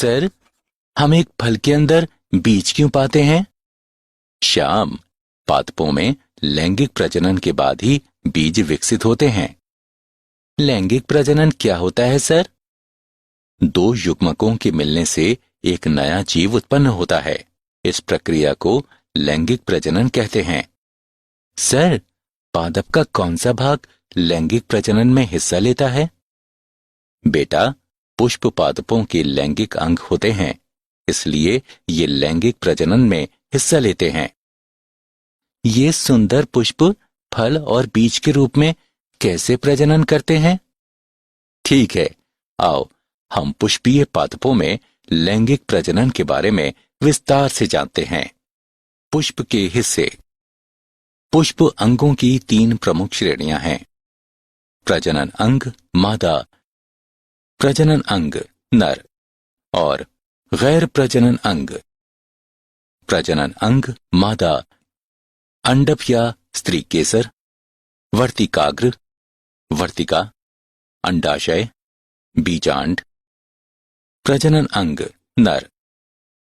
Sir, हम एक फल के अंदर बीज क्यों पाते हैं? श्याम, पादपों में लैंगिक प्रजनन के बाद ही बीज विकसित होते हैं। लैंगिक प्रजनन क्या होता है सर? दो युग्मकों के मिलने से एक नया जीव उत्पन्न होता है। इस प्रक्रिया को लैंगिक प्रजनन कहते हैं। सर, पादप का कौन सा भाग लैंगिक प्रजनन में हिस्सा लेता है? बेटा, पुष्प पादपों के लैंगिक अंग होते हैं, इसलिए ये लैंगिक प्रजनन में हिस्सा लेते हैं। ये सुंदर पुष्प फल और बीज के रूप में कैसे प्रजनन करते हैं? ठीक है, आओ हम पुष्पीय पादपों में लैंगिक प्रजनन के बारे में विस्तार से जानते हैं। पुष्प के हिस्से। पुष्प अंगों की 3 प्रमुख श्रेणियां हैं। प्रजनन अंग मादा, प्रजनन अंग नर और गैर प्रजनन अंग। प्रजनन अंग मादा, अंडप या स्त्री केसर, वर्तिकाग्र, वर्तिका, अंडाशय, बीजांड। प्रजनन अंग नर,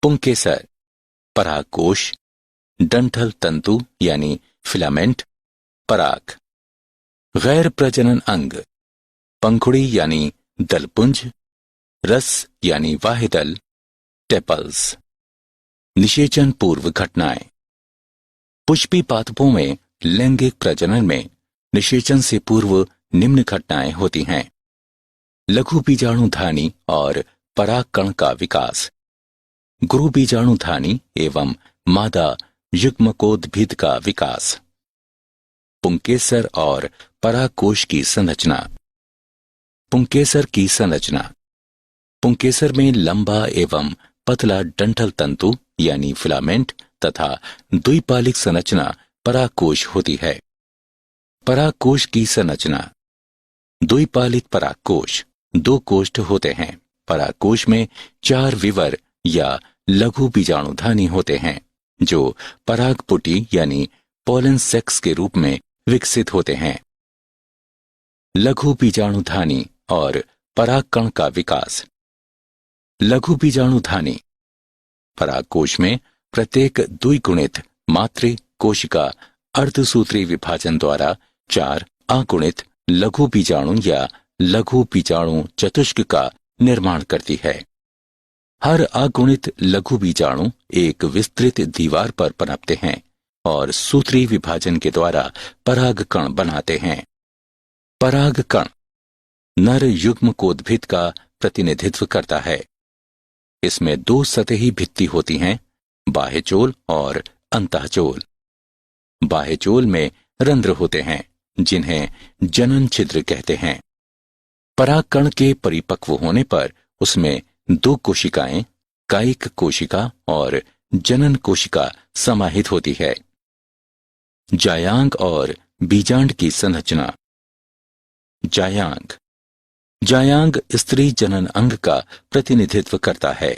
पुंकेसर, परागकोश, डंठल तंतु यानी फिलामेंट, पराग। गैर प्रजनन अंग पंखुड़ी यानी दलपुंज, रस यानी वाहिदल, टेपल्स। निषेचन पूर्व घटनाएं। पुष्पी पादपों में लैंगिक प्रजनन में निषेचन से पूर्व निम्न घटनाएं होती हैं। लघु बीजाणुधानी और परागकण का विकास, गुरु बीजाणुधानी एवं मादा युग्मकोद्भिद का विकास, पुंकेसर और परागकोश की संरचना। पुंकेसर की संरचना। पुंकेसर में लंबा एवं पतला डंठल तंतु यानी फिलामेंट तथा द्विपालिक संरचना परागकोश होती है। परागकोश की संरचना। द्विपालिक परागकोश 2 कोष्ठ होते हैं। परागकोश में 4 विवर या लघु बीजाणुधानी होते हैं जो परागपुटी यानी पोलन सेक्स के रूप में विकसित होते हैं। लघु बीजाणुधानी और परागकण का विकास। लघु बीजाणुधानी। परागकोश में प्रत्येक द्विगुणित मातृ कोशिका अर्धसूत्री विभाजन द्वारा 4 अगुणित लघु बीजाणु या लघु बीजाणु चतुष्क का निर्माण करती है। हर अगुणित लघु बीजाणु एक विस्तृत दीवार पर पनपते हैं और सूत्री विभाजन के द्वारा परागकण बनाते हैं। परागकण नर युग्मकोद्भिद का प्रतिनिधित्व करता है। इसमें 2 सतही भित्ति होती हैं, बाह्यचोल और अंतःचोल। बाह्यचोल में रंध्र होते हैं जिन्हें जनन छिद्र कहते हैं। परागकण के परिपक्व होने पर उसमें 2 कोशिकाएं, कायिक कोशिका और जनन कोशिका समाहित होती है। जायांग और बीजांड की संरचना। जायांग। जायांग स्त्री जनन अंग का प्रतिनिधित्व करता है।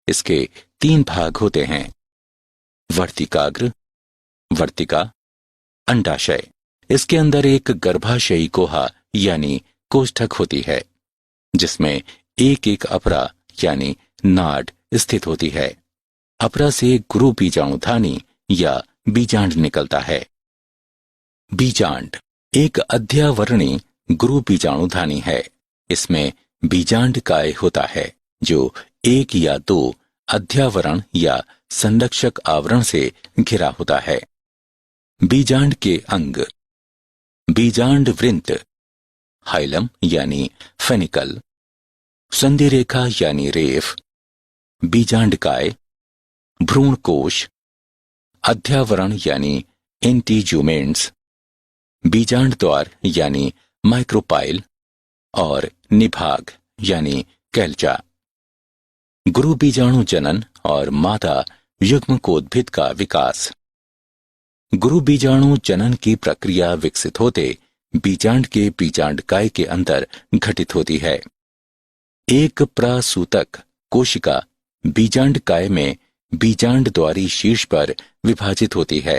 इसके 3 भाग होते हैं, वर्तिकाग्र, वर्तिका, अंडाशय। इसके अंदर एक गर्भाशयी कोहा यानी कोष्ठक होती है जिसमें एक अपरा यानी नाड स्थित होती है। अपरा से गुरु बीजाणुधानी या बीजांड निकलता है। बीजांड एक अध्यावरणी गुरु बीजाणुधानी है। इसमें बीजांड काय होता है जो 1 या 2 अध्यावरण या संरक्षक आवरण से घिरा होता है। बीजांड के अंग। बीजांड वृंत, हाइलम यानी फेनिकल, संधि रेखा यानी रेफ, बीजांडकाय, भ्रूणकोश, अध्यावरण यानी एंटीजुमेंट्स, बीजांड द्वार यानी माइक्रोपाइल और निभाग यानी कैल्चा। गुरु बीजाणु जनन और मादा युग्मकोद्भिद का विकास। गुरु बीजाणु जनन की प्रक्रिया विकसित होते बीजांड के बीजांडकाय के अंदर घटित होती है। एक प्रासूतक कोशिका बीजांडकाय में बीजांड द्वारी शीर्ष पर विभाजित होती है।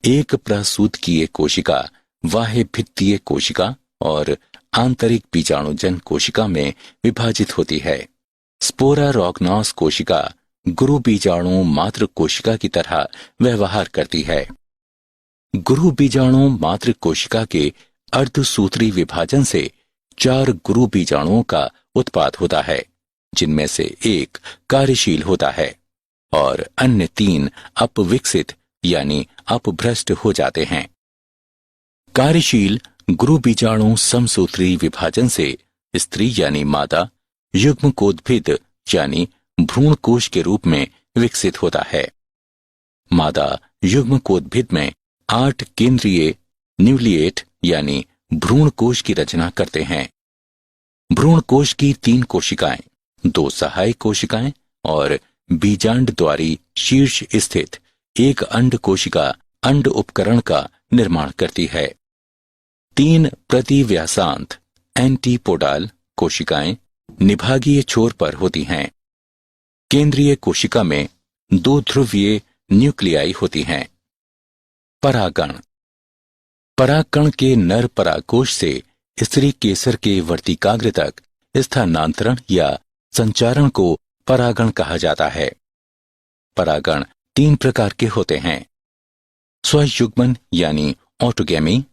एक प्रसूतकीय कोशिका बाह्य भित्तीय कोशिका और आंतरिक बीजाणुजन कोशिका में विभाजित होती है। स्पोरारॉगनॉस कोशिका गुरु बीजाणु मातृ कोशिका की तरह व्यवहार करती है। गुरु बीजाणु मातृ कोशिका के अर्धसूत्री विभाजन से 4 गुरु बीजाणुओं का उत्पाद होता है, जिनमें से एक कार्यशील होता है और अन्य 3 अपविकसित यानी अपभ्रष्ट हो जाते हैं। कार्यशील गुरु बीजाणु समसूत्री विभाजन से स्त्री यानी मादा युग्मकोद्भिद यानी भ्रूणकोश के रूप में विकसित होता है। मादा युग्मकोद्भिद में 8 केंद्रीय न्यूक्लिएट यानी भ्रूणकोश की रचना करते हैं। भ्रूणकोश की 3 कोशिकाएं, 2 सहायक कोशिकाएं और बीजांड द्वारी शीर्ष स्थित एक अंड कोशिका अंड उपकरण का निर्माण करती है। 3 प्रतिव्यासांत एंटीपोडाल कोशिकाएं निभागीय छोर पर होती हैं। केंद्रीय कोशिका में 2 ध्रुवीय न्यूक्लियाई होती हैं। परागण। परागकण के नर परागकोश से स्त्री केसर के वर्तिकाग्र तक स्थानांतरण या संचारण को परागण कहा जाता है। परागण 3 प्रकार के होते हैं। स्वयुग्मन यानी ऑटोगैमी,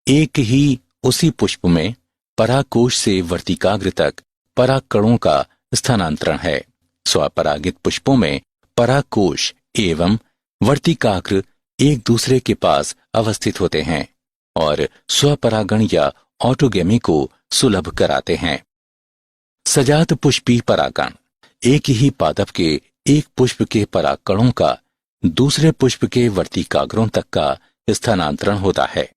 एक ही उसी पुष्प में परागकोश से वर्तिकाग्र तक परागकणों का स्थानांतरण है। स्वपरागित पुष्पों में परागकोश एवं वर्तिकाग्र एक दूसरे के पास अवस्थित होते हैं और स्वपरागण या ऑटोगैमी को सुलभ कराते हैं। सजात पुष्पी परागण एक ही पादप के एक पुष्प के परागकणों का दूसरे पुष्प के वर्तिकाग्रों तक का स्थानांतरण होता है।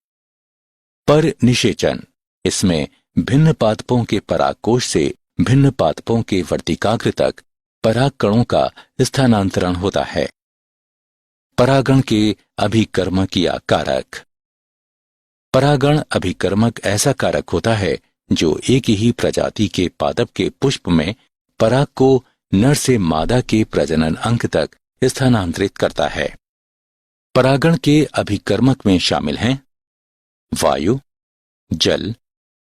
पर निषेचन, इसमें भिन्न पादपों के परागकोश से भिन्न पादपों के वर्तिकाग्र तक परागकणों का स्थानांतरण होता है। परागण के अभिकर्मक या कारक। परागण अभिकर्मक ऐसा कारक होता है जो एक ही प्रजाति के पादप के पुष्प में पराग को नर से मादा के प्रजनन अंग तक स्थानांतरित करता है। परागण के अभिकर्मक में शामिल हैं वायु, जल,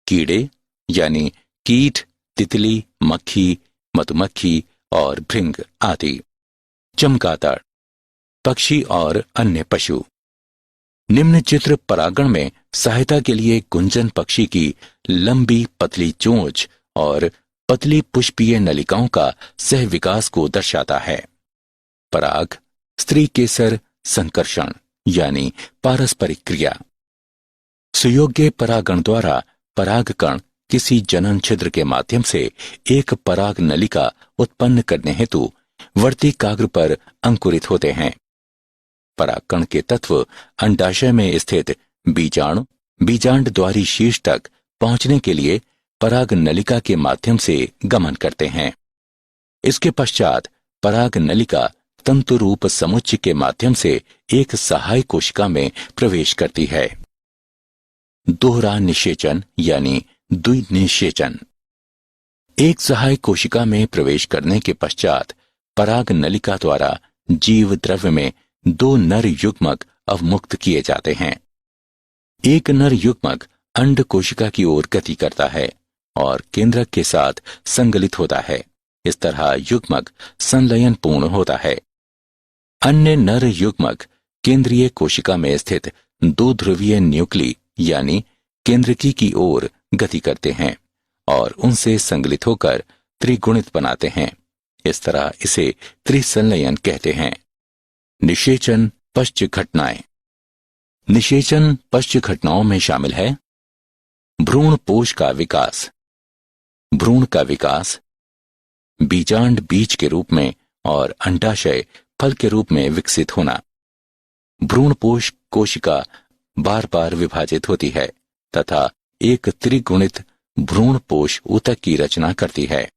कीड़े यानी कीट, तितली, मक्खी, मधुमक्खी और भृंग आदि, चमगादड़, पक्षी और अन्य पशु। निम्न चित्र परागण में सहायता के लिए गुंजन पक्षी की लंबी पतली चोंच और पतली पुष्पीय नलिकाओं का सह विकास को दर्शाता है। पराग, स्त्री केसर संकर्षण यानी पारस्परिक क्रिया। सुयोग्य परागण द्वारा परागकण किसी जनन छिद्र के माध्यम से एक पराग नलिका उत्पन्न करने हेतु वर्तिकाग्र पर अंकुरित होते हैं। परागकण के तत्व अंडाशय में स्थित बीजाणु बीजांड द्वारी शीर्ष तक पहुंचने के लिए पराग नलिका के माध्यम से गमन करते हैं। इसके पश्चात पराग नलिका तंतु रूप समुच्चय के माध्यम से एक सहायक कोशिका में प्रवेश करती है। दोहरा निषेचन यानी द्विनिषेचन। एक सहायक कोशिका में प्रवेश करने के पश्चात पराग नलिका द्वारा जीव द्रव्य में 2 नर युग्मक अवमुक्त किए जाते हैं। एक नर युग्मक अंड कोशिका की ओर गति करता है और केंद्रक के साथ संगलित होता है। इस तरह युग्मक संलयन पूर्ण होता है। अन्य नर युग्मक केंद्रीय कोशिका में स्थित 2 ध्रुवीय न्यूक्ली यानी केंद्रकी की ओर गति करते हैं और उनसे संगलित होकर त्रिगुणित बनाते हैं। इस तरह इसे त्रिसंलयन कहते हैं। निषेचन पश्च घटनाएं। निषेचन पश्च घटनाओं में शामिल है भ्रूण पोष का विकास, भ्रूण का विकास, बीजांड बीज के रूप में और अंडाशय फल के रूप में विकसित होना। भ्रूणपोष कोशिका बार बार विभाजित होती है तथा एक त्रिगुणित भ्रूणपोष ऊतक की रचना करती है।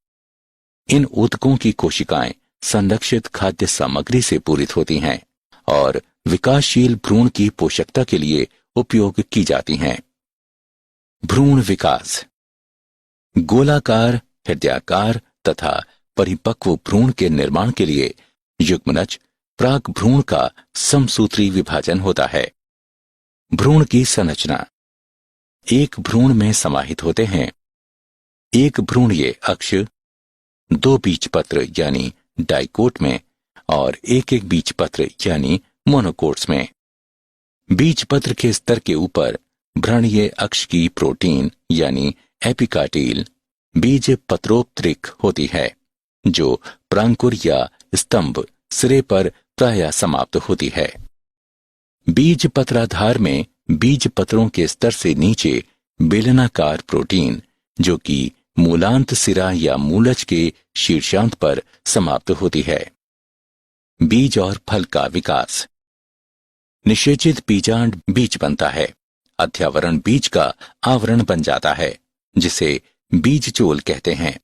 इन ऊतकों की कोशिकाएं संरक्षित खाद्य सामग्री से पूरित होती हैं और विकासशील भ्रूण की पोषकता के लिए उपयोग की जाती हैं। भ्रूण विकास। गोलाकार, हृदयाकार तथा परिपक्व भ्रूण के निर्माण के लिए युग्मनज प्राक भ्रूण का समसूत्री विभाजन होता है। भ्रूण की संरचना। एक भ्रूण में समाहित होते हैं एक भ्रूणीय अक्ष, दो बीजपत्र यानी डाइकोट में और एक एक बीजपत्र यानी मोनोकोट्स में। बीजपत्र के स्तर के ऊपर भ्रणीय अक्ष की प्रोटीन यानी एपिकाटील बीज पत्रोपत्रिक होती है, जो प्रांकुर या स्तंभ सिरे पर प्रायः समाप्त होती है। बीज पत्राधार में बीज पत्रों के स्तर से नीचे बेलनाकार प्रोटीन, जो कि मूलांत सिरा या मूलज के शीर्षांत पर समाप्त होती है। बीज और फल का विकास। निषेचित बीजांड बीज बनता है। अध्यावरण बीज का आवरण बन जाता है, जिसे बीजचोल कहते हैं।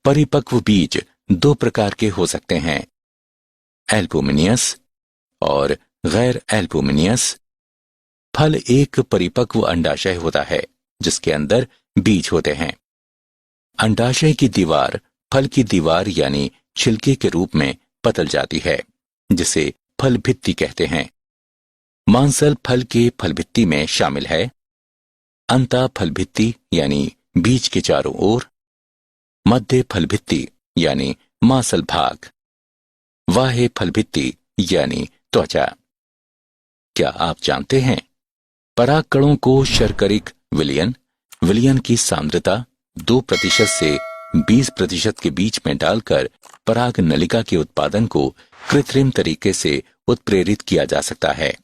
परिपक्व बीज दो प्रकार के हो सकते हैं, एल्बुमिनियस और गैर एल्बुमिनियस। फल एक परिपक्व अंडाशय होता है, जिसके अंदर बीज होते हैं। अंडाशय की दीवार फल की दीवार यानी छिलके के रूप में पतल जाती है, जिसे फल भित्ति कहते हैं। मांसल फल के फल भित्ति में शामिल है। अंता फल भित्ति यानी बीज के चारों ओर, मध्य फल भित्ति यानी मांसल भाग, बाह्य फल भित्ति यानी त्वचा। क्या आप जानते हैं, परागकणों को शर्करिक विलयन, विलयन की सांद्रता 2% से 20% के बीच में डालकर पराग नलिका के उत्पादन को कृत्रिम तरीके से उत्प्रेरित किया जा सकता है।